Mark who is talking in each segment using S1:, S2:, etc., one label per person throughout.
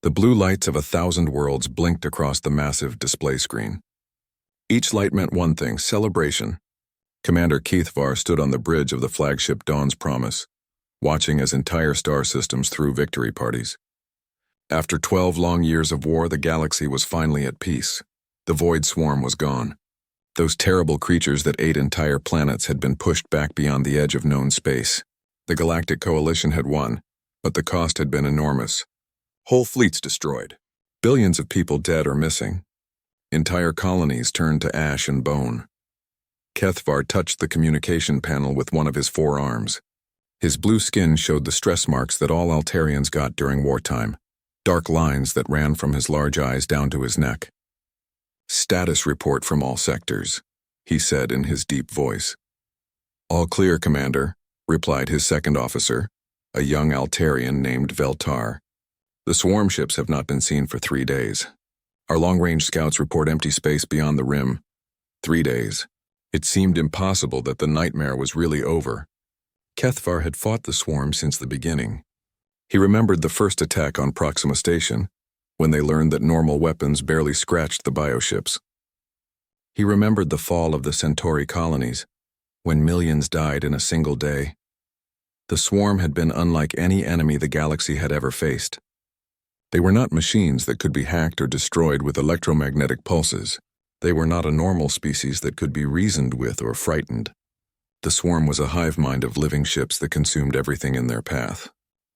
S1: The blue lights of 1,000 worlds blinked across the massive display screen. Each light meant one thing: celebration. Commander Keithvar stood on the bridge of the flagship Dawn's Promise, watching as entire star systems threw victory parties. After 12 long years of war, the galaxy was finally at peace. The Void Swarm was gone. Those terrible creatures that ate entire planets had been pushed back beyond the edge of known space. The Galactic Coalition had won, but the cost had been enormous. Whole fleets destroyed. Billions of people dead or missing. Entire colonies turned to ash and bone. Keithvar touched the communication panel with one of his forearms. His blue skin showed the stress marks that all Altarians got during wartime, dark lines that ran from his large eyes down to his neck. "Status report from all sectors," he said in his deep voice. "All clear, Commander," replied his second officer, a young Altarian named Veltar. "The swarm ships have not been seen for 3 days. Our long-range scouts report empty space beyond the rim. 3 days. It seemed impossible that the nightmare was really over. Keithvar had fought the swarm since the beginning. He remembered the first attack on Proxima Station, when they learned that normal weapons barely scratched the bioships. He remembered the fall of the Centauri colonies, when millions died in a single day. The swarm had been unlike any enemy the galaxy had ever faced. They were not machines that could be hacked or destroyed with electromagnetic pulses. They were not a normal species that could be reasoned with or frightened. The swarm was a hive mind of living ships that consumed everything in their path.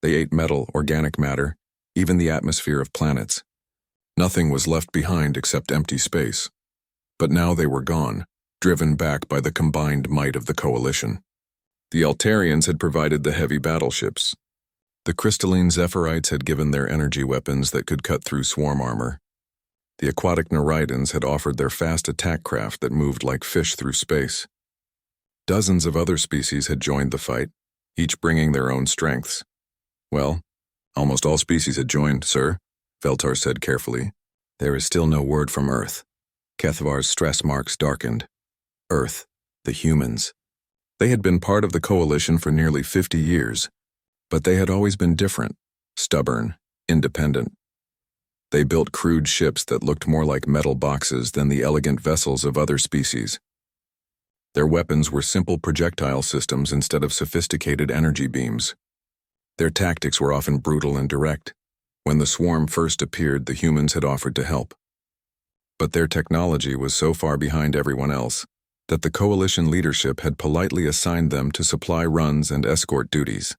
S1: They ate metal, organic matter, even the atmosphere of planets. Nothing was left behind except empty space. But now they were gone, driven back by the combined might of the Coalition. The Altarians had provided the heavy battleships. The crystalline Zephyrite had given their energy weapons that could cut through swarm armor. The aquatic Nereidans had offered their fast attack craft that moved like fish through space. Dozens of other species had joined the fight, each bringing their own strengths. "Well, almost all species had joined, sir," Veltar said carefully. "There is still no word from Earth." Keithvar's stress marks darkened. Earth, the humans. They had been part of the Coalition for nearly 50 years, but they had always been different, stubborn, independent. They built crude ships that looked more like metal boxes than the elegant vessels of other species. Their weapons were simple projectile systems instead of sophisticated energy beams. Their tactics were often brutal and direct. When the swarm first appeared, the humans had offered to help. But their technology was so far behind everyone else that the Coalition leadership had politely assigned them to supply runs and escort duties.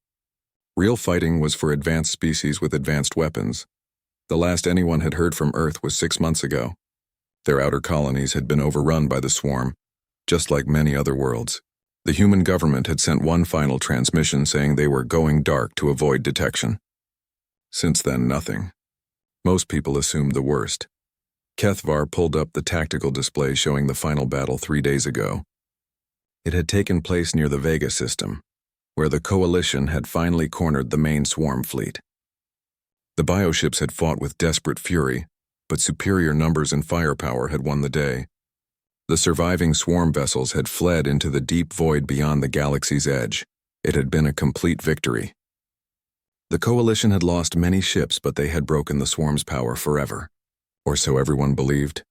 S1: Real fighting was for advanced species with advanced weapons. The last anyone had heard from Earth was 6 months ago. Their outer colonies had been overrun by the swarm, just like many other worlds. The human government had sent one final transmission saying they were going dark to avoid detection. Since then, nothing. Most people assumed the worst. Keithvar pulled up the tactical display showing the final battle 3 days ago. It had taken place near the Vega system, where the Coalition had finally cornered the main swarm fleet. The bioships had fought with desperate fury, but superior numbers and firepower had won the day. The surviving swarm vessels had fled into the deep void beyond the galaxy's edge. It had been a complete victory. The Coalition had lost many ships, but they had broken the swarm's power forever. Or so everyone believed.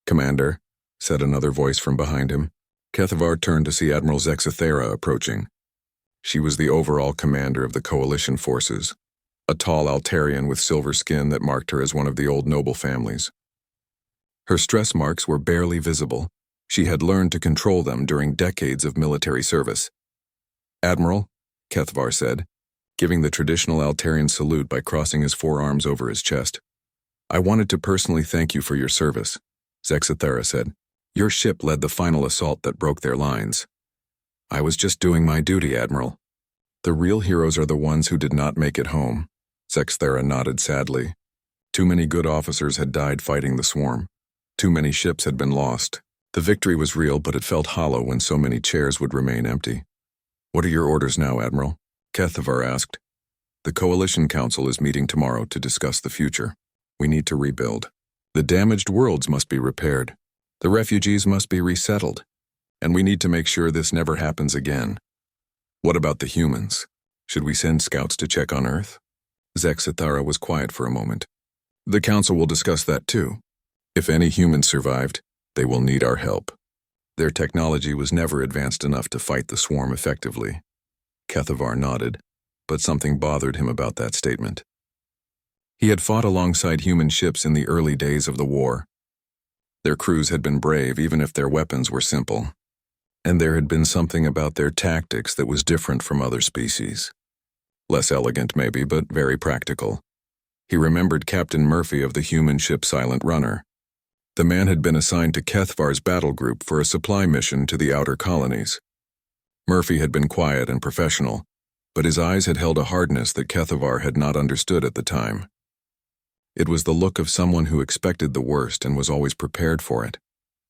S1: "Commander," said another voice from behind him. Keithvar turned to see Admiral Zexithera approaching. She was the overall commander of the Coalition forces, a tall Altarian with silver skin that marked her as one of the old noble families. Her stress marks were barely visible. She had learned to control them during decades of military service. "Admiral," Keithvar said, giving the traditional Altarian salute by crossing his forearms over his chest. "I wanted to personally thank you for your service," Zexithera said. "Your ship led the final assault that broke their lines." "I was just doing my duty, Admiral." "The real heroes are the ones who did not make it home," Zexithera nodded sadly. Too many good officers had died fighting the swarm. Too many ships had been lost. The victory was real, but it felt hollow when so many chairs would remain empty. "What are your orders now, Admiral?" Keithvar asked. "The Coalition Council is meeting tomorrow to discuss the future. We need to rebuild. The damaged worlds must be repaired. The refugees must be resettled. And we need to make sure this never happens again. What about the humans? Should we send scouts to check on Earth?" Zexithera was quiet for a moment. The Council will discuss that too. If any humans survived, they will need our help. Their technology was never advanced enough to fight the swarm effectively. Kethavar nodded, but something bothered him about that statement. He had fought alongside human ships in the early days of the war. Their crews had been brave even if their weapons were simple. And there had been something about their tactics that was different from other species. Less elegant maybe, but very practical. He remembered Captain Murphy of the human ship Silent Runner. The man had been assigned to Kethavar's battle group for a supply mission to the outer colonies. Murphy had been quiet and professional, but his eyes had held a hardness that Kethavar had not understood at the time. It was the look of someone who expected the worst and was always prepared for it,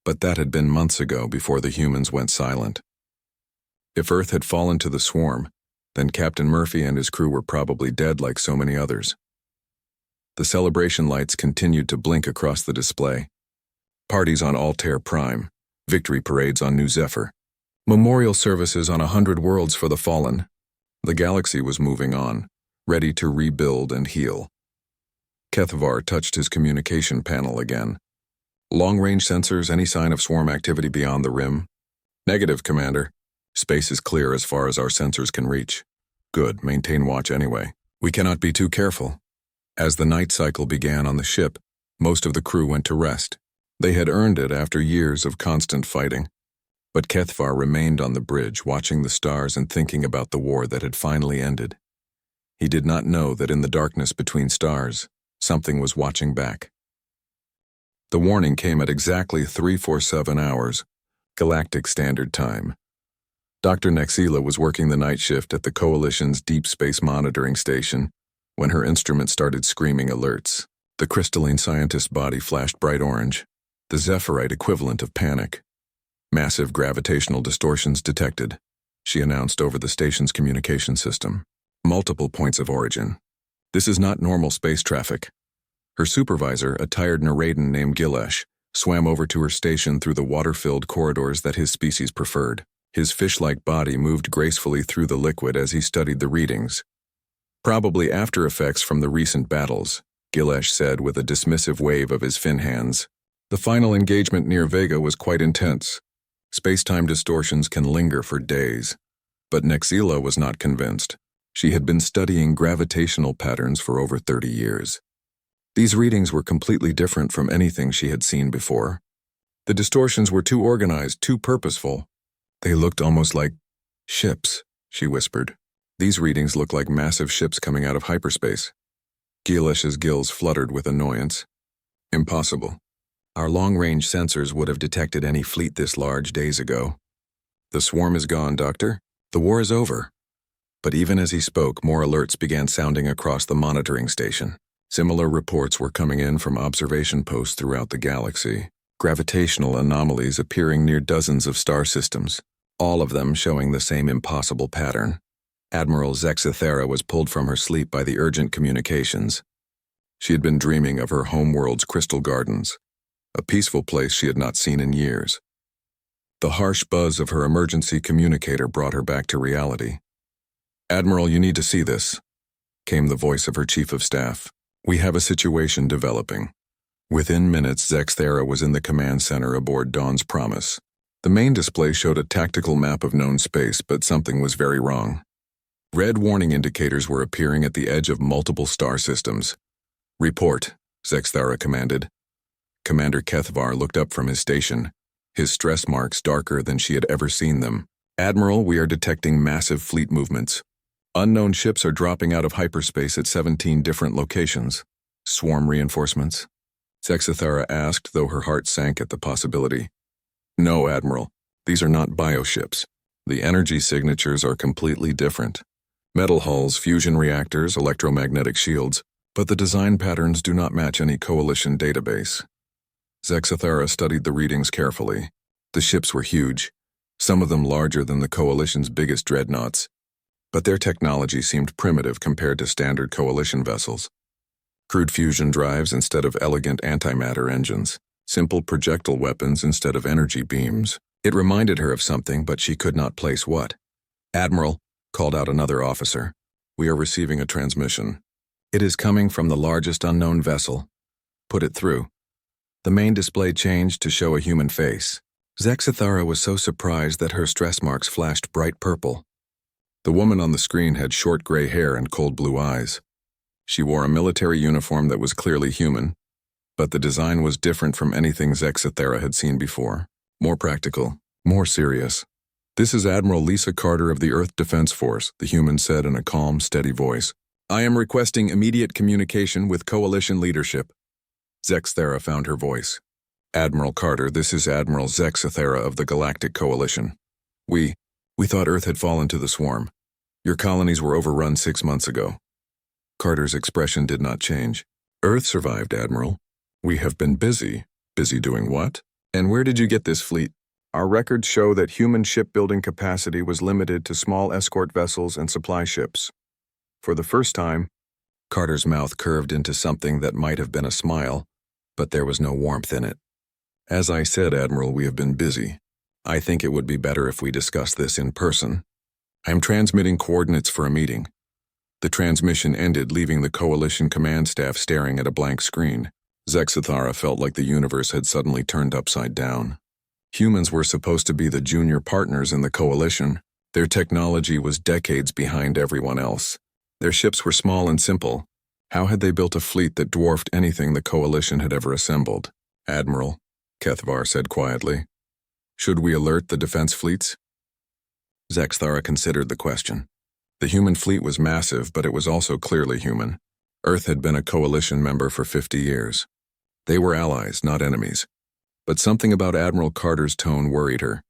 S1: but that had been months ago before the humans went silent. If Earth had fallen to the swarm, then Captain Murphy and his crew were probably dead like so many others. The celebration lights continued to blink across the display. Parties on Altair Prime, victory parades on New Zephyr, memorial services on 100 worlds for the fallen. The galaxy was moving on, ready to rebuild and heal. Kethavar touched his communication panel again. Long-range sensors, any sign of swarm activity beyond the rim? Negative, Commander. Space is clear as far as our sensors can reach. Good, maintain watch anyway. We cannot be too careful. As the night cycle began on the ship, most of the crew went to rest. They had earned it after years of constant fighting. But Kethavar remained on the bridge, watching the stars and thinking about the war that had finally ended. He did not know that in the darkness between stars, something was watching back. The warning came at exactly 347 hours, Galactic Standard Time. Dr. Nexila was working the night shift at the Coalition's Deep Space Monitoring Station when her instrument started screaming alerts. The crystalline scientist's body flashed bright orange, the Zephyrite equivalent of panic. Massive gravitational distortions detected, she announced over the station's communication system. Multiple points of origin. This is not normal space traffic. Her supervisor, a tired Narration named Gilesh, swam over to her station through the water-filled corridors that his species preferred. His fish-like body moved gracefully through the liquid as he studied the readings. Probably after effects from the recent battles, Gilesh said with a dismissive wave of his fin hands. The final engagement near Vega was quite intense. Space-time distortions can linger for days. But Nexila was not convinced. She had been studying gravitational patterns for over 30 years. These readings were completely different from anything she had seen before. The distortions were too organized, too purposeful. They looked almost like ships, she whispered. These readings look like massive ships coming out of hyperspace. Gilesh's gills fluttered with annoyance. Impossible. Our long-range sensors would have detected any fleet this large days ago. The swarm is gone, Doctor. The war is over. But even as he spoke, more alerts began sounding across the monitoring station. Similar reports were coming in from observation posts throughout the galaxy, gravitational anomalies appearing near dozens of star systems, all of them showing the same impossible pattern. Admiral Zexithera was pulled from her sleep by the urgent communications. She had been dreaming of her homeworld's crystal gardens, a peaceful place she had not seen in years. The harsh buzz of her emergency communicator brought her back to reality. Admiral, you need to see this, came the voice of her chief of staff. We have a situation developing. Within minutes, Zexithera was in the command center aboard Dawn's Promise. The main display showed a tactical map of known space, but something was very wrong. Red warning indicators were appearing at the edge of multiple star systems. Report, Zexithera commanded. Commander Kethavar looked up from his station, his stress marks darker than she had ever seen them. Admiral, we are detecting massive fleet movements. Unknown ships are dropping out of hyperspace at 17 different locations. Swarm reinforcements? Zexithera asked, though her heart sank at the possibility. No, Admiral. These are not bioships. The energy signatures are completely different. Metal hulls, fusion reactors, electromagnetic shields, but the design patterns do not match any Coalition database. Zexithera studied the readings carefully. The ships were huge, some of them larger than the Coalition's biggest dreadnoughts. But their technology seemed primitive compared to standard Coalition vessels. Crude fusion drives instead of elegant antimatter engines, simple projectile weapons instead of energy beams. It reminded her of something, but she could not place what. Admiral, called out another officer, we are receiving a transmission. It is coming from the largest unknown vessel, Put it through. The main display changed to show a human face. Zexithara was so surprised that her stress marks flashed bright purple. The woman on the screen had short gray hair and cold blue eyes. She wore a military uniform that was clearly human, but the design was different from anything Zexithara had seen before. More practical, more serious. "This is Admiral Lisa Carter of the Earth Defense Force," the human said in a calm, steady voice. "I am requesting immediate communication with Coalition leadership." Zexithara found her voice. "Admiral Carter, this is Admiral Zexithara of the Galactic Coalition. We thought Earth had fallen to the swarm. Your colonies were overrun 6 months ago." Carter's expression did not change. "Earth survived, Admiral. We have been busy. Busy doing what? And where did you get this fleet?" "Our records show that human shipbuilding capacity was limited to small escort vessels and supply ships. For the first time," Carter's mouth curved into something that might have been a smile, but there was no warmth in it. "As I said, Admiral, we have been busy. I think it would be better if we discuss this in person. I am transmitting coordinates for a meeting." The transmission ended, leaving the Coalition command staff staring at a blank screen. Zexithara felt like the universe had suddenly turned upside down. Humans were supposed to be the junior partners in the Coalition. Their technology was decades behind everyone else. Their ships were small and simple. How had they built a fleet that dwarfed anything the Coalition had ever assembled? "Admiral," Kethvar said quietly, "should we alert the defense fleets?" Zexithara considered the question. The human fleet was massive, but it was also clearly human. Earth had been a Coalition member for 50 years. They were allies, not enemies. But something about Admiral Carter's tone worried her.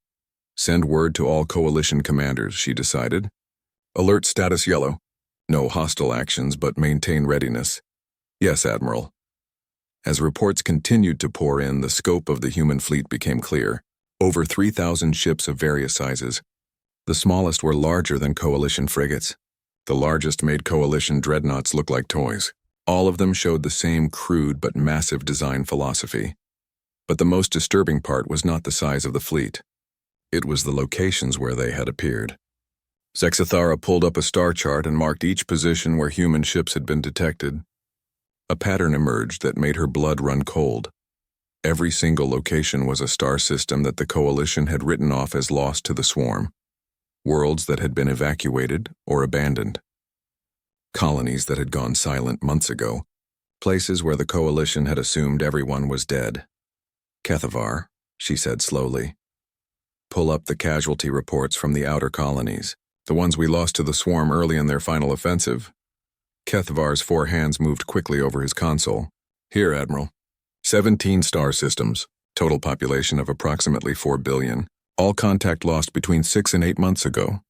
S1: "Send word to all Coalition commanders," she decided. "Alert status yellow. No hostile actions, but maintain readiness." "Yes, Admiral." As reports continued to pour in, the scope of the human fleet became clear. Over 3,000 ships of various sizes. The smallest were larger than Coalition frigates. The largest made Coalition dreadnoughts look like toys. All of them showed the same crude but massive design philosophy. But the most disturbing part was not the size of the fleet. It was the locations where they had appeared. Zexithara pulled up a star chart and marked each position where human ships had been detected. A pattern emerged that made her blood run cold. Every single location was a star system that the Coalition had written off as lost to the swarm. Worlds that had been evacuated or abandoned. Colonies that had gone silent months ago. Places where the Coalition had assumed everyone was dead. "Kethvar," she said slowly, "pull up the casualty reports from the outer colonies, the ones we lost to the swarm early in their final offensive." Kethvar's 4 hands moved quickly over his console. "Here, Admiral. 17 star systems, total population of approximately 4 billion. All contact lost between 6 and 8 months ago."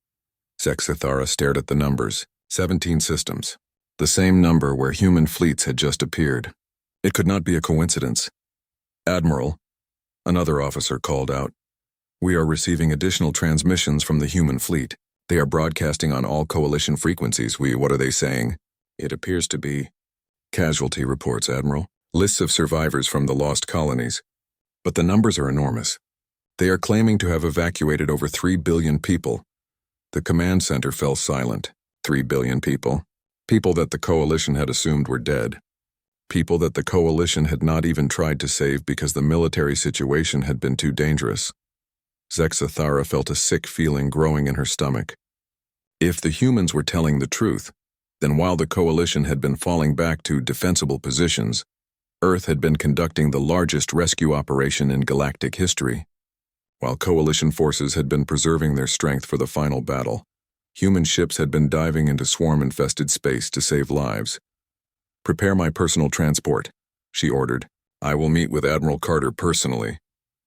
S1: Zexithara stared at the numbers. 17 systems. The same number where human fleets had just appeared. It could not be a coincidence. "Admiral," another officer called out, "we are receiving additional transmissions from the human fleet. They are broadcasting on all Coalition frequencies. What are they saying?" "It appears to be casualty reports, Admiral. Lists of survivors from the lost colonies. But the numbers are enormous. They are claiming to have evacuated over 3 billion people." The command center fell silent. 3 billion people. People that the Coalition had assumed were dead. People that the Coalition had not even tried to save because the military situation had been too dangerous. Zexithara felt a sick feeling growing in her stomach. If the humans were telling the truth, then while the Coalition had been falling back to defensible positions, Earth had been conducting the largest rescue operation in galactic history. While Coalition forces had been preserving their strength for the final battle, human ships had been diving into swarm-infested space to save lives. "Prepare my personal transport," she ordered. "I will meet with Admiral Carter personally."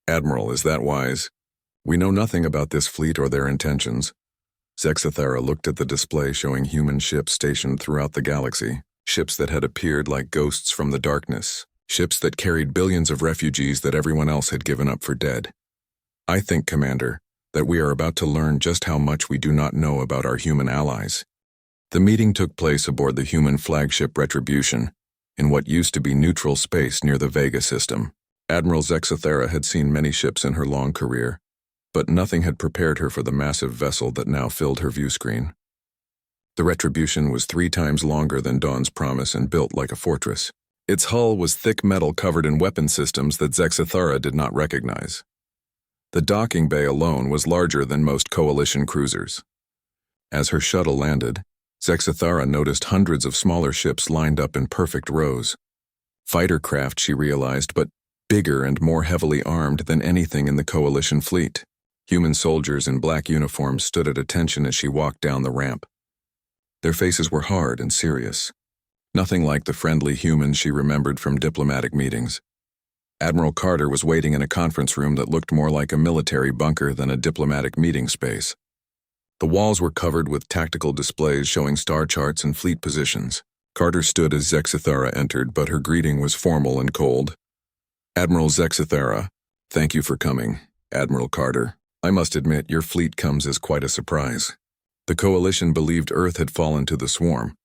S1: "Admiral, is that wise? We know nothing about this fleet or their intentions." Zexithara looked at the display showing human ships stationed throughout the galaxy, ships that had appeared like ghosts from the darkness, ships that carried billions of refugees that everyone else had given up for dead. "I think, Commander, that we are about to learn just how much we do not know about our human allies." The meeting took place aboard the human flagship Retribution, in what used to be neutral space near the Vega system. Admiral Zexithara had seen many ships in her long career, but nothing had prepared her for the massive vessel that now filled her view screen. The Retribution was 3 times longer than Dawn's Promise and built like a fortress. Its hull was thick metal covered in weapon systems that Zexithara did not recognize. The docking bay alone was larger than most Coalition cruisers. As her shuttle landed, Zexithara noticed hundreds of smaller ships lined up in perfect rows. Fighter craft, she realized, but bigger and more heavily armed than anything in the Coalition fleet. Human soldiers in black uniforms stood at attention as she walked down the ramp. Their faces were hard and serious. Nothing like the friendly humans she remembered from diplomatic meetings. Admiral Carter was waiting in a conference room that looked more like a military bunker than a diplomatic meeting space. The walls were covered with tactical displays showing star charts and fleet positions. Carter stood as Zexithara entered, but her greeting was formal and cold. "Admiral Zexithara, thank you for coming, Admiral Carter. I must admit, your fleet comes as quite a surprise. The Coalition believed Earth had fallen to the swarm."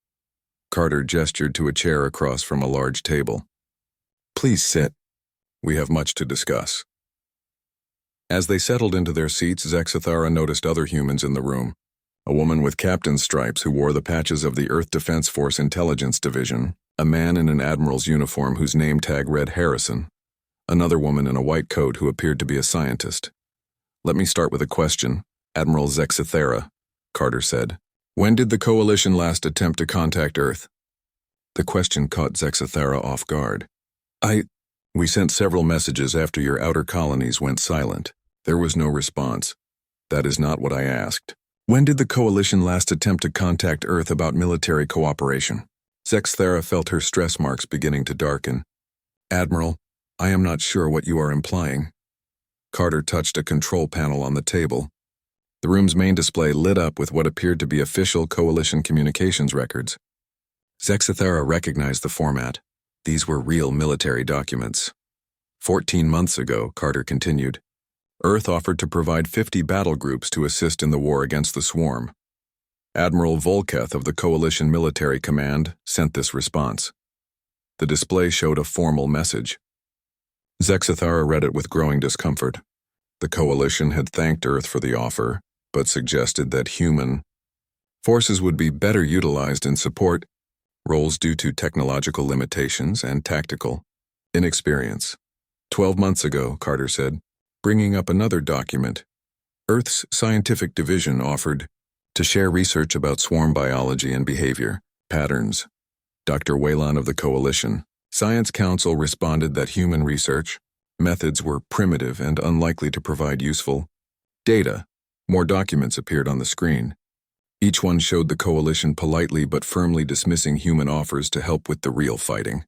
S1: Carter gestured to a chair across from a large table. "Please sit. We have much to discuss." As they settled into their seats, Zexithara noticed other humans in the room. A woman with captain's stripes who wore the patches of the Earth Defense Force Intelligence Division, a man in an admiral's uniform whose name tag read Harrison, another woman in a white coat who appeared to be a scientist. "Let me start with a question, Admiral Zexithara," Carter said. "When did the Coalition last attempt to contact Earth?" The question caught Zexithara off guard. We sent several messages after your outer colonies went silent. There was no response. That is not what I asked. When did the Coalition last attempt to contact Earth about military cooperation?" Zexithara felt her stress marks beginning to darken. "Admiral, I am not sure what you are implying." Carter touched a control panel on the table. The room's main display lit up with what appeared to be official Coalition communications records. Zexithara recognized the format. These were real military documents. 14 months ago, Carter continued, Earth offered to provide 50 battle groups to assist in the war against the swarm. Admiral Volketh of the Coalition Military Command sent this response. The display showed a formal message. Zexithara read it with growing discomfort. The Coalition had thanked Earth for the offer, but suggested that human forces would be better utilized in support roles due to technological limitations and tactical inexperience. 12 months ago, Carter said, bringing up another document, Earth's scientific division offered to share research about swarm biology and behavior patterns. Dr. Whelan of the Coalition Science Council responded that human research methods were primitive and unlikely to provide useful data. More documents appeared on the screen. Each one showed the Coalition politely but firmly dismissing human offers to help with the real fighting.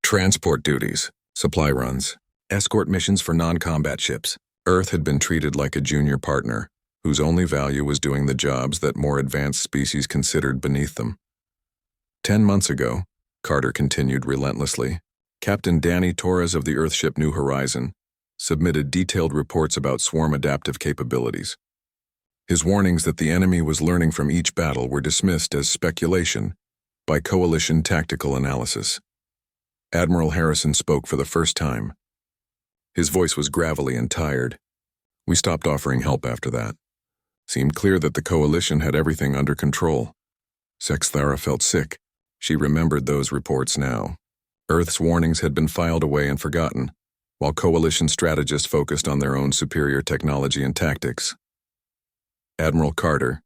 S1: Transport duties, supply runs, escort missions for non-combat ships. Earth had been treated like a junior partner, whose only value was doing the jobs that more advanced species considered beneath them. 10 months ago, Carter continued relentlessly, Captain Danny Torres of the Earthship New Horizon submitted detailed reports about swarm adaptive capabilities. His warnings that the enemy was learning from each battle were dismissed as speculation by Coalition tactical analysis. Admiral Harrison spoke for the first time. His voice was gravelly and tired. We stopped offering help after that. Seemed clear that the Coalition had everything under control. Zexithara felt sick. She remembered those reports now. Earth's warnings had been filed away and forgotten, while Coalition strategists focused on their own superior technology and tactics. Admiral Carter,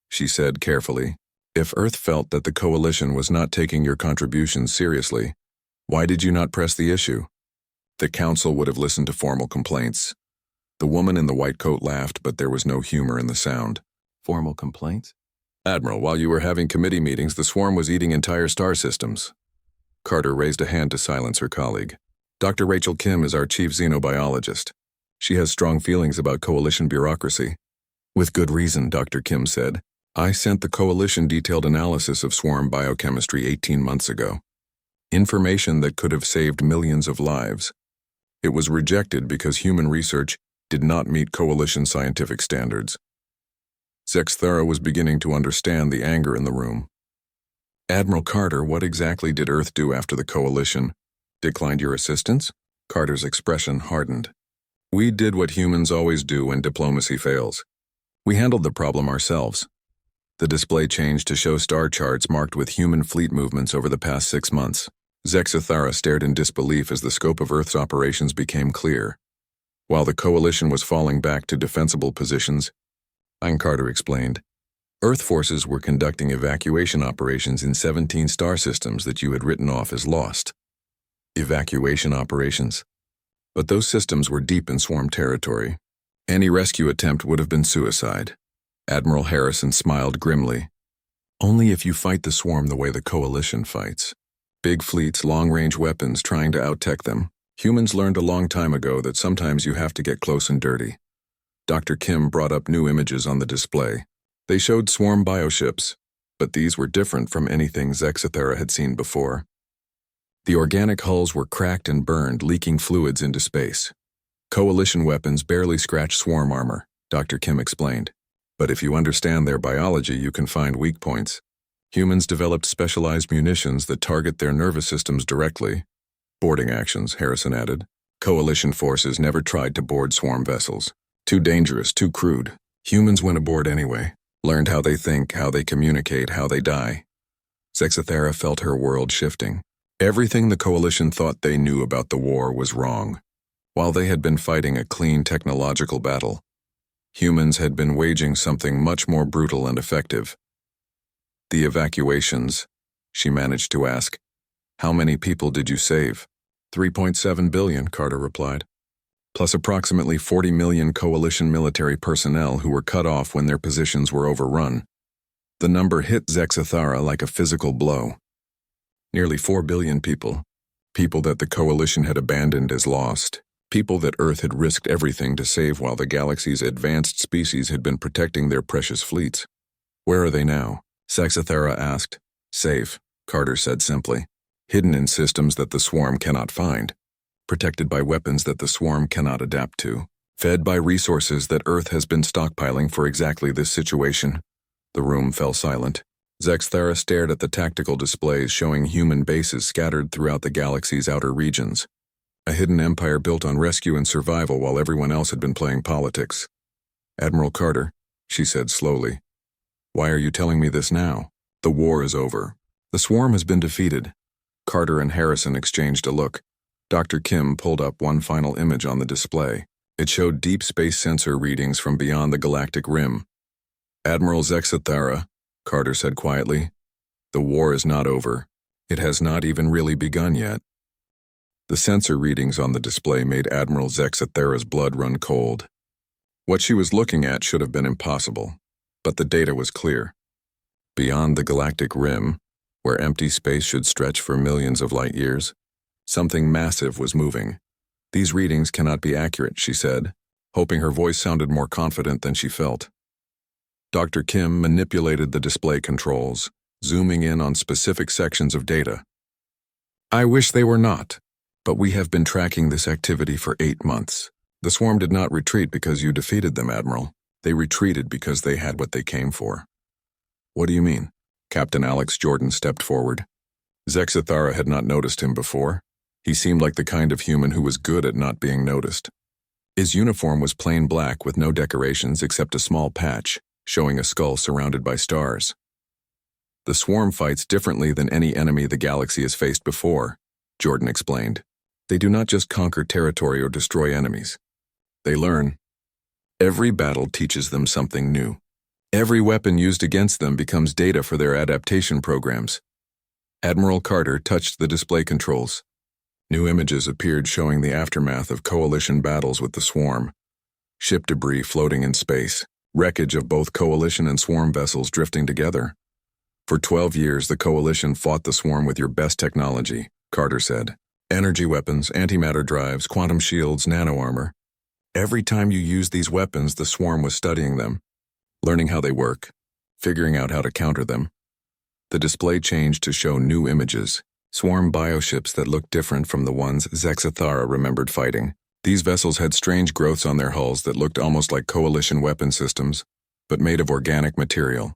S1: she said carefully, if Earth felt that the Coalition was not taking your contributions seriously, why did you not press the issue? The Council would have listened to formal complaints. The woman in the white coat laughed, but there was no humor in the sound. Formal complaints? Admiral, while you were having committee meetings, the swarm was eating entire star systems. Carter raised a hand to silence her colleague. Dr. Rachel Kim is our chief xenobiologist. She has strong feelings about Coalition bureaucracy. With good reason, Dr. Kim said. I sent the Coalition detailed analysis of swarm biochemistry 18 months ago. Information that could have saved millions of lives. It was rejected because human research did not meet Coalition scientific standards. Zexithara was beginning to understand the anger in the room. Admiral Carter, what exactly did Earth do after the Coalition declined your assistance? Carter's expression hardened. We did what humans always do when diplomacy fails. We handled the problem ourselves. The display changed to show star charts marked with human fleet movements over the past 6 months. Zexathara stared in disbelief as the scope of Earth's operations became clear. While the coalition was falling back to defensible positions, Carter explained, Earth forces were conducting evacuation operations in 17 star systems that you had written off as lost. Evacuation operations? But those systems were deep in swarm territory. Any rescue attempt would have been suicide. Admiral Harrison smiled grimly. Only if you fight the swarm the way the coalition fights. Big fleets, long-range weapons trying to out-tech them. Humans learned a long time ago that sometimes you have to get close and dirty. Dr. Kim brought up new images on the display. They showed swarm bioships, but these were different from anything Zexathara had seen before. The organic hulls were cracked and burned, leaking fluids into space. Coalition weapons barely scratched swarm armor, Dr. Kim explained. But if you understand their biology, you can find weak points. Humans developed specialized munitions that target their nervous systems directly. Boarding actions, Harrison added. Coalition forces never tried to board swarm vessels. Too dangerous, too crude. Humans went aboard anyway. Learned how they think, how they communicate, how they die. Zexathara felt her world shifting. Everything the coalition thought they knew about the war was wrong. While they had been fighting a clean technological battle, humans had been waging something much more brutal and effective. The evacuations, she managed to ask. How many people did you save? 3.7 billion, Carter replied. Plus approximately 40 million coalition military personnel who were cut off when their positions were overrun. The number hit Zexathara like a physical blow. Nearly 4 billion people. People that the coalition had abandoned as lost. People that Earth had risked everything to save while the galaxy's advanced species had been protecting their precious fleets. Where are they now? Zexathara asked. Safe, Carter said simply. Hidden in systems that the swarm cannot find. Protected by weapons that the swarm cannot adapt to. Fed by resources that Earth has been stockpiling for exactly this situation. The room fell silent. Zexathara stared at the tactical displays showing human bases scattered throughout the galaxy's outer regions. A hidden empire built on rescue and survival while everyone else had been playing politics. Admiral Carter, she said slowly. Why are you telling me this now? The war is over. The swarm has been defeated. Carter and Harrison exchanged a look. Dr. Kim pulled up one final image on the display. It showed deep space sensor readings from beyond the galactic rim. Admiral Zexathara, Carter said quietly, the war is not over. It has not even really begun yet. The sensor readings on the display made Admiral Zexathara's blood run cold. What she was looking at should have been impossible, but the data was clear. Beyond the galactic rim, where empty space should stretch for millions of light years, something massive was moving. These readings cannot be accurate, she said, hoping her voice sounded more confident than she felt. Dr. Kim manipulated the display controls, zooming in on specific sections of data. I wish they were not, but we have been tracking this activity for 8 months. The swarm did not retreat because you defeated them, Admiral. They retreated because they had what they came for. What do you mean? Captain Alex Jordan stepped forward. Zexathara had not noticed him before. He seemed like the kind of human who was good at not being noticed. His uniform was plain black with no decorations except a small patch, showing a skull surrounded by stars. The swarm fights differently than any enemy the galaxy has faced before, Jordan explained. They do not just conquer territory or destroy enemies. They learn. Every battle teaches them something new. Every weapon used against them becomes data for their adaptation programs. Admiral Carter touched the display controls. New images appeared showing the aftermath of coalition battles with the swarm. Ship debris floating in space, wreckage of both coalition and swarm vessels drifting together. For 12 years, the coalition fought the swarm with your best technology, Carter said. Energy weapons, antimatter drives, quantum shields, nano-armor. Every time you used these weapons, the swarm was studying them, learning how they work, figuring out how to counter them. The display changed to show new images, swarm bioships that looked different from the ones Zexathara remembered fighting. These vessels had strange growths on their hulls that looked almost like coalition weapon systems, but made of organic material.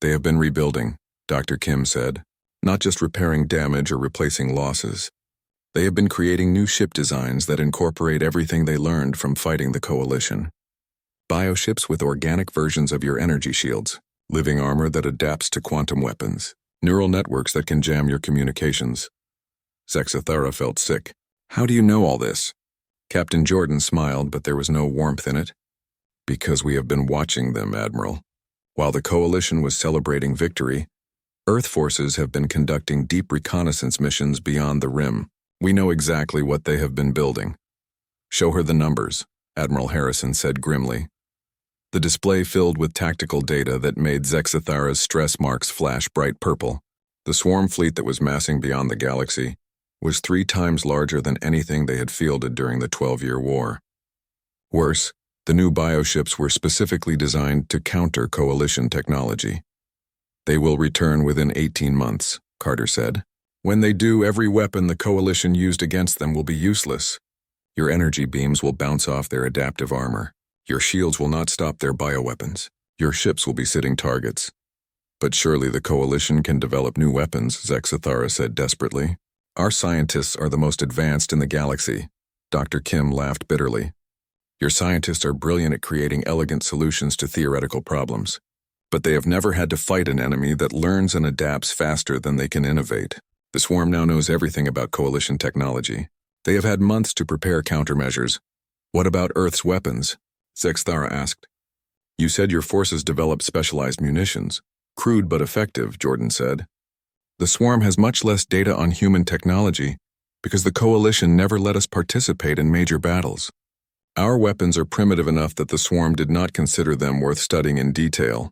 S1: They have been rebuilding, Dr. Kim said, not just repairing damage or replacing losses. They have been creating new ship designs that incorporate everything they learned from fighting the coalition. Bioships with organic versions of your energy shields, living armor that adapts to quantum weapons, neural networks that can jam your communications. Zexathara felt sick. How do you know all this? Captain Jordan smiled, but there was no warmth in it. Because we have been watching them, Admiral. While the Coalition was celebrating victory, Earth forces have been conducting deep reconnaissance missions beyond the rim. We know exactly what they have been building. Show her the numbers, Admiral Harrison said grimly. The display filled with tactical data that made Zexathara's stress marks flash bright purple. The swarm fleet that was massing beyond the galaxy was 3 times larger than anything they had fielded during the 12-year war. Worse, the new bioships were specifically designed to counter Coalition technology. They will return within 18 months, Carter said. When they do, every weapon the Coalition used against them will be useless. Your energy beams will bounce off their adaptive armor. Your shields will not stop their bioweapons. Your ships will be sitting targets. But surely the Coalition can develop new weapons, Zexathara said desperately. Our scientists are the most advanced in the galaxy. Dr. Kim laughed bitterly. Your scientists are brilliant at creating elegant solutions to theoretical problems. But they have never had to fight an enemy that learns and adapts faster than they can innovate. The swarm now knows everything about Coalition technology. They have had months to prepare countermeasures. What about Earth's weapons? Zexathara asked. You said your forces developed specialized munitions. Crude but effective, Jordan said. The swarm has much less data on human technology because the Coalition never let us participate in major battles. Our weapons are primitive enough that the swarm did not consider them worth studying in detail.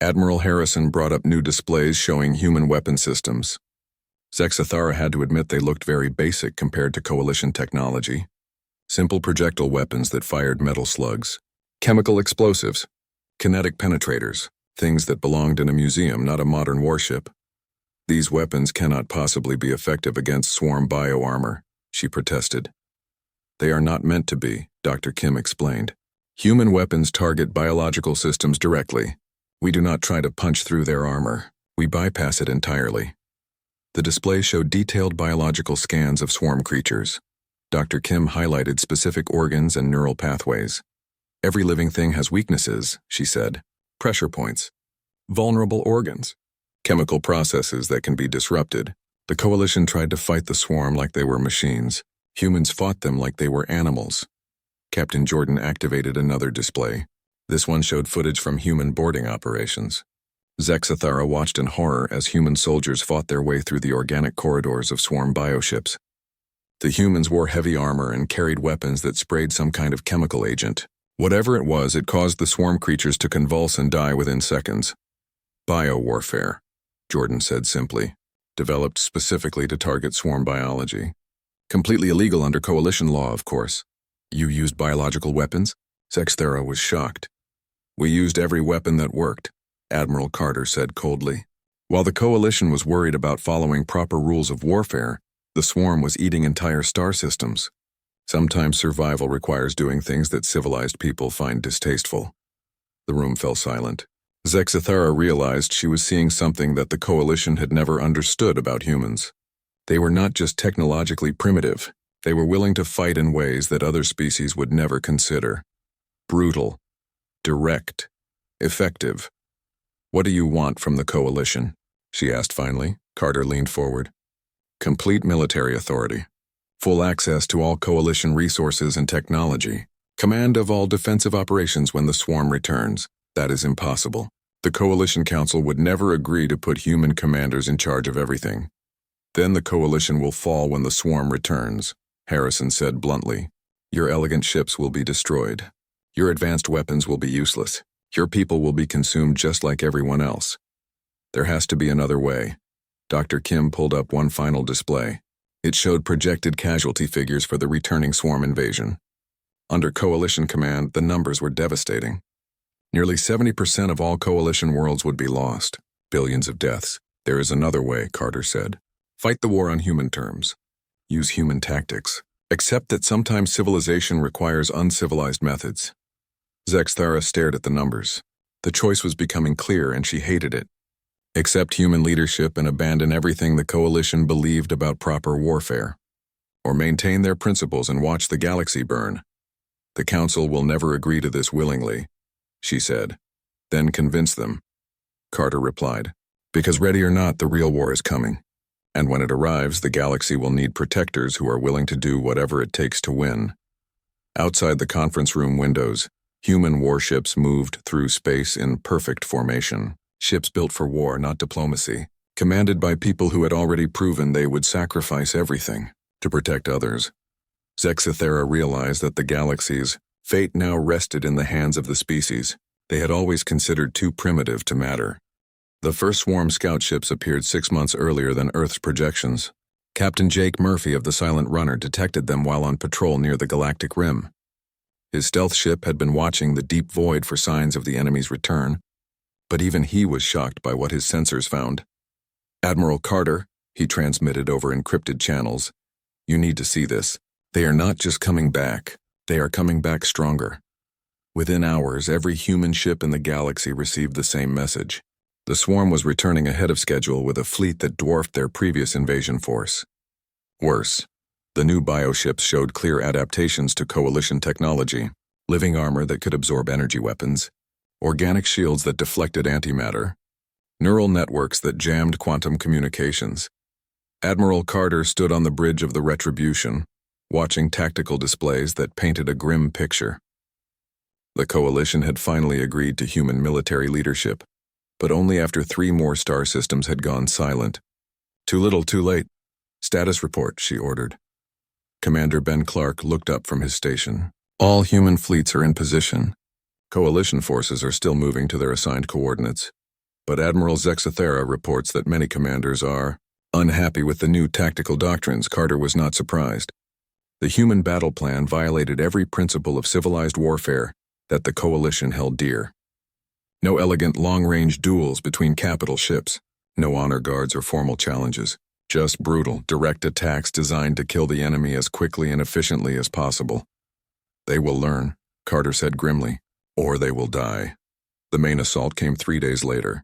S1: Admiral Harrison brought up new displays showing human weapon systems. Zexathara had to admit they looked very basic compared to Coalition technology. Simple projectile weapons that fired metal slugs, chemical explosives, kinetic penetrators, things that belonged in a museum, not a modern warship. These weapons cannot possibly be effective against swarm bioarmor, she protested. They are not meant to be, Dr. Kim explained. Human weapons target biological systems directly. We do not try to punch through their armor. We bypass it entirely. The display showed detailed biological scans of swarm creatures. Dr. Kim highlighted specific organs and neural pathways. Every living thing has weaknesses, she said. Pressure points. Vulnerable organs. Chemical processes that can be disrupted. The Coalition tried to fight the swarm like they were machines. Humans fought them like they were animals. Captain Jordan activated another display. This one showed footage from human boarding operations. Zexathara watched in horror as human soldiers fought their way through the organic corridors of swarm bioships. The humans wore heavy armor and carried weapons that sprayed some kind of chemical agent. Whatever it was, it caused the swarm creatures to convulse and die within seconds. Biowarfare, Jordan said simply, developed specifically to target swarm biology. Completely illegal under Coalition law, of course. You used biological weapons? Zexathara was shocked. We used every weapon that worked, Admiral Carter said coldly. While the Coalition was worried about following proper rules of warfare, the swarm was eating entire star systems. Sometimes survival requires doing things that civilized people find distasteful. The room fell silent. Zexathara realized she was seeing something that the Coalition had never understood about humans. They were not just technologically primitive, they were willing to fight in ways that other species would never consider. Brutal, direct, effective. What do you want from the Coalition? She asked finally. Carter leaned forward. Complete military authority. Full access to all Coalition resources and technology. Command of all defensive operations when the swarm returns. That is impossible. The Coalition Council would never agree to put human commanders in charge of everything. Then the Coalition will fall when the swarm returns, Harrison said bluntly. Your elegant ships will be destroyed. Your advanced weapons will be useless. Your people will be consumed just like everyone else. There has to be another way. Dr. Kim pulled up one final display. It showed projected casualty figures for the returning swarm invasion. Under Coalition command, the numbers were devastating. Nearly 70% of all Coalition worlds would be lost. Billions of deaths. There is another way, Carter said. Fight the war on human terms. Use human tactics. Accept that sometimes civilization requires uncivilized methods. Zexathara stared at the numbers. The choice was becoming clear and she hated it. Accept human leadership and abandon everything the Coalition believed about proper warfare. Or maintain their principles and watch the galaxy burn. The Council will never agree to this willingly, she said. Then convince them. Carter replied. Because ready or not, the real war is coming. And when it arrives, the galaxy will need protectors who are willing to do whatever it takes to win. Outside the conference room windows, human warships moved through space in perfect formation. Ships built for war, not diplomacy, commanded by people who had already proven they would sacrifice everything to protect others. Zexithera realized that the galaxy's fate now rested in the hands of the species they had always considered too primitive to matter. The first swarm scout ships appeared 6 months earlier than Earth's projections. Captain Jake Murphy of the Silent Runner detected them while on patrol near the galactic rim. His stealth ship had been watching the deep void for signs of the enemy's return, but even he was shocked by what his sensors found. "Admiral Carter," he transmitted over encrypted channels, "you need to see this. They are not just coming back, they are coming back stronger." Within hours, every human ship in the galaxy received the same message. The swarm was returning ahead of schedule with a fleet that dwarfed their previous invasion force. Worse, the new bioships showed clear adaptations to Coalition technology: living armor that could absorb energy weapons, organic shields that deflected antimatter, neural networks that jammed quantum communications. Admiral Carter stood on the bridge of the Retribution, watching tactical displays that painted a grim picture. The Coalition had finally agreed to human military leadership, but only after 3 more star systems had gone silent. "Too little, too late. Status report," she ordered. Commander Ben Clark looked up from his station. "All human fleets are in position. Coalition forces are still moving to their assigned coordinates, but Admiral Zexithera reports that many commanders are unhappy with the new tactical doctrines." Carter was not surprised. The human battle plan violated every principle of civilized warfare that the Coalition held dear. No elegant long-range duels between capital ships, no honor guards or formal challenges, just brutal, direct attacks designed to kill the enemy as quickly and efficiently as possible. "They will learn," Carter said grimly, "or they will die." The main assault came 3 days later.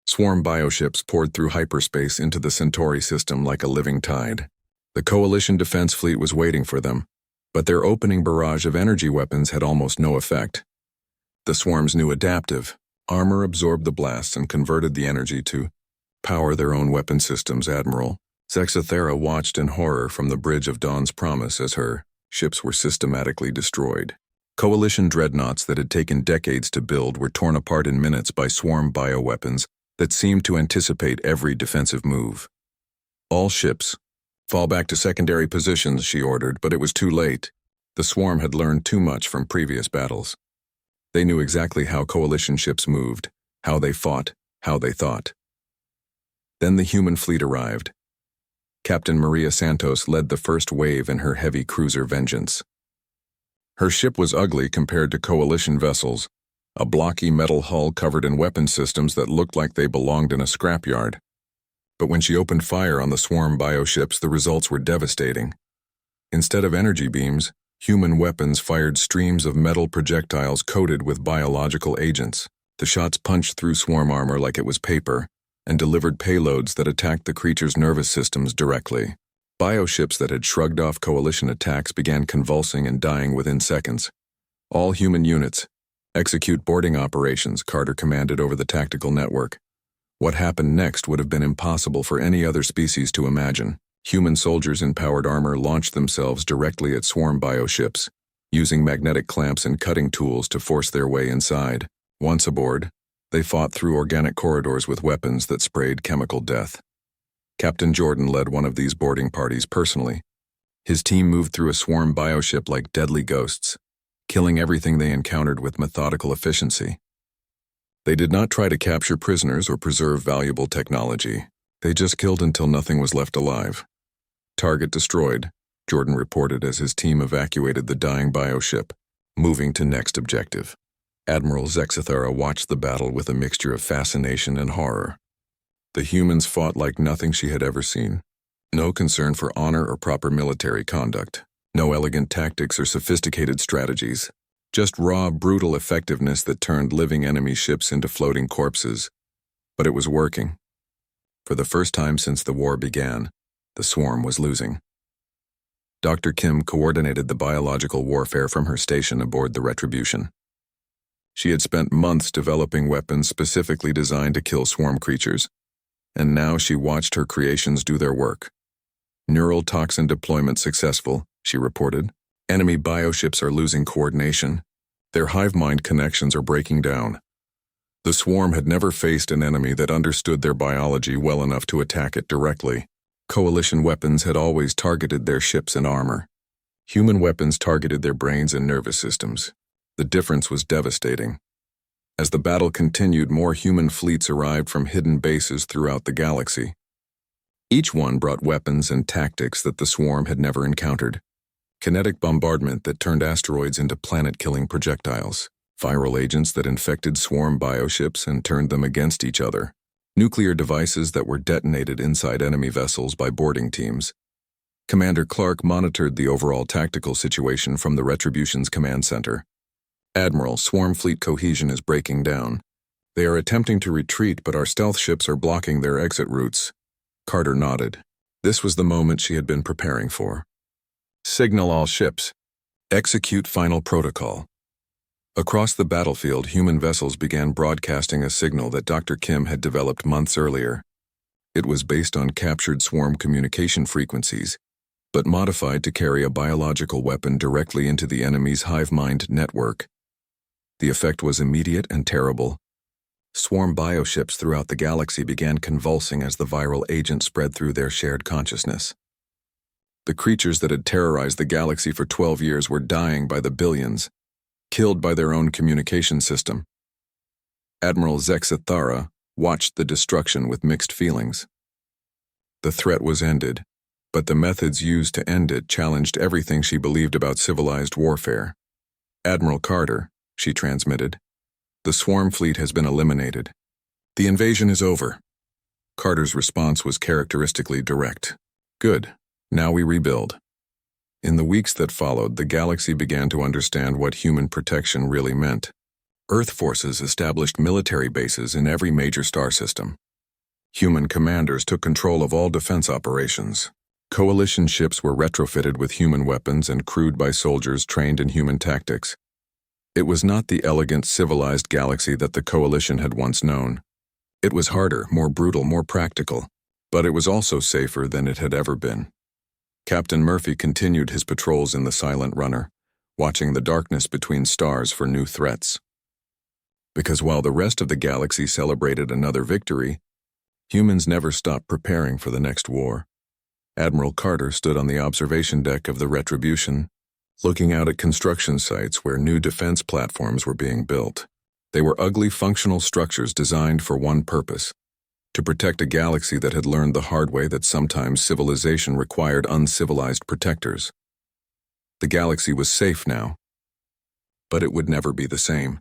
S1: Swarm bioships poured through hyperspace into the Centauri system like a living tide. The Coalition defense fleet was waiting for them, but their opening barrage of energy weapons had almost no effect. The swarm's new adaptive armor absorbed the blasts and converted the energy to power their own weapon systems. Admiral Zexithera watched in horror from the bridge of Dawn's Promise as her ships were systematically destroyed. Coalition dreadnoughts that had taken decades to build were torn apart in minutes by swarm bioweapons that seemed to anticipate every defensive move. "All ships, fall back to secondary positions," she ordered, but it was too late. The swarm had learned too much from previous battles. They knew exactly how Coalition ships moved, how they fought, how they thought. Then the human fleet arrived. Captain Maria Santos led the first wave in her heavy cruiser Vengeance. Her ship was ugly compared to Coalition vessels, a blocky metal hull covered in weapon systems that looked like they belonged in a scrapyard. But when she opened fire on the swarm bioships, the results were devastating. Instead of energy beams, human weapons fired streams of metal projectiles coated with biological agents. The shots punched through swarm armor like it was paper and delivered payloads that attacked the creature's nervous systems directly. Bioships that had shrugged off Coalition attacks began convulsing and dying within seconds. "All human units, execute boarding operations," Carter commanded over the tactical network. What happened next would have been impossible for any other species to imagine. Human soldiers in powered armor launched themselves directly at swarm bioships, using magnetic clamps and cutting tools to force their way inside. Once aboard, they fought through organic corridors with weapons that sprayed chemical death. Captain Jordan led one of these boarding parties personally. His team moved through a swarm bioship like deadly ghosts, killing everything they encountered with methodical efficiency. They did not try to capture prisoners or preserve valuable technology. They just killed until nothing was left alive. "Target destroyed," Jordan reported as his team evacuated the dying bioship, moving to next objective. Admiral Zexithera watched the battle with a mixture of fascination and horror. The humans fought like nothing she had ever seen. No concern for honor or proper military conduct. No elegant tactics or sophisticated strategies. Just raw, brutal effectiveness that turned living enemy ships into floating corpses. But it was working. For the first time since the war began, the swarm was losing. Dr. Kim coordinated the biological warfare from her station aboard the Retribution. She had spent months developing weapons specifically designed to kill swarm creatures. and now she watched her creations do their work. Neural toxin deployment successful, she reported. Enemy bioships are losing coordination. Their hive mind connections are breaking down. The swarm had never faced an enemy that understood their biology well enough to attack it directly. Coalition weapons had always targeted their ships and armor. Human weapons targeted their brains and nervous systems. The difference was devastating. As the battle continued, more human fleets arrived from hidden bases throughout the galaxy. Each one brought weapons and tactics that the swarm had never encountered. Kinetic bombardment that turned asteroids into planet-killing projectiles. Viral agents that infected swarm bioships and turned them against each other. Nuclear devices that were detonated inside enemy vessels by boarding teams. Commander Clark monitored the overall tactical situation from the Retribution's command center. Admiral, swarm fleet cohesion is breaking down. They are attempting to retreat, but our stealth ships are blocking their exit routes. Carter nodded. This was the moment she had been preparing for. Signal all ships. Execute final protocol. Across the battlefield, human vessels began broadcasting a signal that Dr. Kim had developed months earlier. It was based on captured swarm communication frequencies, but modified to carry a biological weapon directly into the enemy's hive mind network. The effect was immediate and terrible. Swarm bioships throughout the galaxy began convulsing as the viral agent spread through their shared consciousness. The creatures that had terrorized the galaxy for 12 years were dying by the billions, killed by their own communication system. Admiral Zexathara watched the destruction with mixed feelings. The threat was ended, but the methods used to end it challenged everything she believed about civilized warfare. Admiral Carter, she transmitted, the swarm fleet has been eliminated. The invasion is over. Carter's response was characteristically direct. Good. Now we rebuild. In the weeks that followed, the galaxy began to understand what human protection really meant. Earth forces established military bases in every major star system. Human commanders took control of all defense operations. Coalition ships were retrofitted with human weapons and crewed by soldiers trained in human tactics. It was not the elegant, civilized galaxy that the Coalition had once known. It was harder, more brutal, more practical, but it was also safer than it had ever been. Captain Murphy continued his patrols in the Silent Runner, watching the darkness between stars for new threats. Because while the rest of the galaxy celebrated another victory, humans never stopped preparing for the next war. Admiral Carter stood on the observation deck of the Retribution, looking out at construction sites where new defense platforms were being built. They were ugly, functional structures designed for one purpose: to protect a galaxy that had learned the hard way that sometimes civilization required uncivilized protectors. The galaxy was safe now, but it would never be the same.